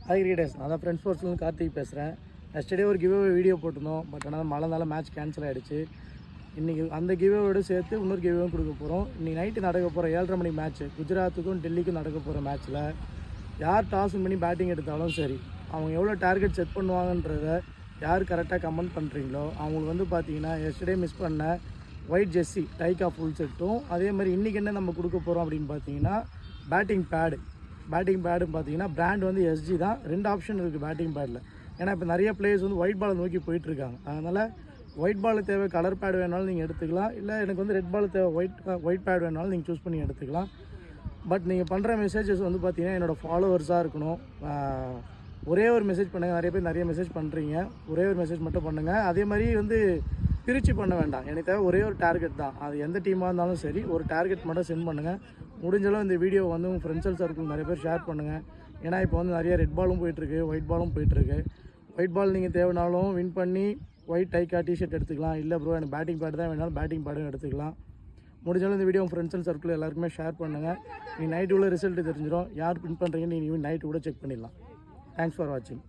Hi cricketers, நான் தான் friends ஸ்போர்ட்ஸ்லேருந்து Karthik பேசுகிறேன். எஸ்டர்டே ஒரு கிவ்அவே வீடியோ போட்டிருந்தோம். பட் ஆனால் மழைனால மேட்ச் கேன்சல் ஆகிடுச்சு. இன்றைக்கி அந்த கிவ்அவேயோடு சேர்த்து இன்னொரு கிவ்அவேவும் கொடுக்க போகிறோம். இன்றைக்கி நைட்டு நடக்க போகிற 7:30 மணி மேட்ச்சு, குஜராத்துக்கும் டெல்லிக்கும் நடக்க போகிற மேட்ச்சில் யார் டாஸ் பண்ணி பேட்டிங் எடுத்தாலும் சரி, அவங்க எவ்வளோ டார்கெட் செட் பண்ணுவாங்கன்றத யார் கரெக்டாக கமெண்ட் பண்ணுறீங்களோ அவங்களுக்கு பார்த்தீங்கன்னா எஸ்டர்டே மிஸ் பண்ண ஒயிட் ஜெர்சி டைக்கா ஃபுல் செட்டும், அதே மாதிரி இன்றைக்கி என்ன நம்ம கொடுக்க போகிறோம் அப்படின்னு பார்த்தீங்கன்னா பேட்டிங் பேடுன்னு பார்த்தீங்கன்னா பிராண்ட் எஸ்ஜி தான். 2 ஆப்ஷன் இருக்குது பேட்டிங் பேடில். ஏன்னா இப்போ நிறைய பிளேயர்ஸ் ஒயிட் பாலை நோக்கி போயிட்டுருக்காங்க. அதனால் ஒயிட் பால் தேவை கலர் பேட் வேணாலும் நீங்கள் எடுத்துக்கலாம், இல்லை எனக்கு ரெட் பால் தேவை ஒயிட் பேட் வேணாலும் நீங்கள் சூஸ் பண்ணி எடுத்துக்கலாம். பட் நீங்கள் பண்ணுற மெசேஜஸ் பார்த்தீங்கன்னா என்னோடய ஃபாலோவர்ஸாக இருக்கணும். ஒரே ஒரு மெசேஜ் பண்ணுங்கள். நிறைய பேர் நிறைய மெசேஜ் பண்ணுறீங்க, ஒரே ஒரு மெசேஜ் மட்டும் பண்ணுங்கள். அதே மாதிரி பிரித்து பண்ண வேண்டாம். எனக்கு தேவை ஒரே ஒரு டார்கெட் தான். அது எந்த டீமாக இருந்தாலும் சரி, ஒரு டார்கெட் மட்டும் சென்ட் பண்ணுங்கள். முடிஞ்சளவு இந்த வீடியோ உங்கள் ஃப்ரெண்ட்ஸ் சர்க்கிள் நிறைய பேர் ஷேர் பண்ணுங்கள். ஏன்னா இப்போ நிறைய ரெட் பாலும் போயிட்டுருக்கு, ஒயிட் பாலும் போயிட்டுருக்கு. ஒயிட் பால் நீங்கள் தேவைனாலும் வின் பண்ணி ஒயிட் டைக்கா டிஷர்ட் எடுத்துக்கலாம். இல்லை ப்ரோ எனக்கு பேட்டிங் பேட் தான் வேணாலும் பேட்டிங் பேடும் எடுத்துக்கலாம். முடிஞ்சாலும் இந்த வீடியோ ஃப்ரெண்ட்ஸ் சர்க்கிள் எல்லாருக்குமே ஷேர் பண்ணுங்கள். நீங்கள் நைட்டு உள்ள ரிசல்ட்டு தெரிஞ்சிடும். யார் வின் பண்ணுறீங்கன்னு நீங்கள் நைட்டு கூட செக் பண்ணிடலாம். தேங்க்ஸ் ஃபார் வாட்சிங்.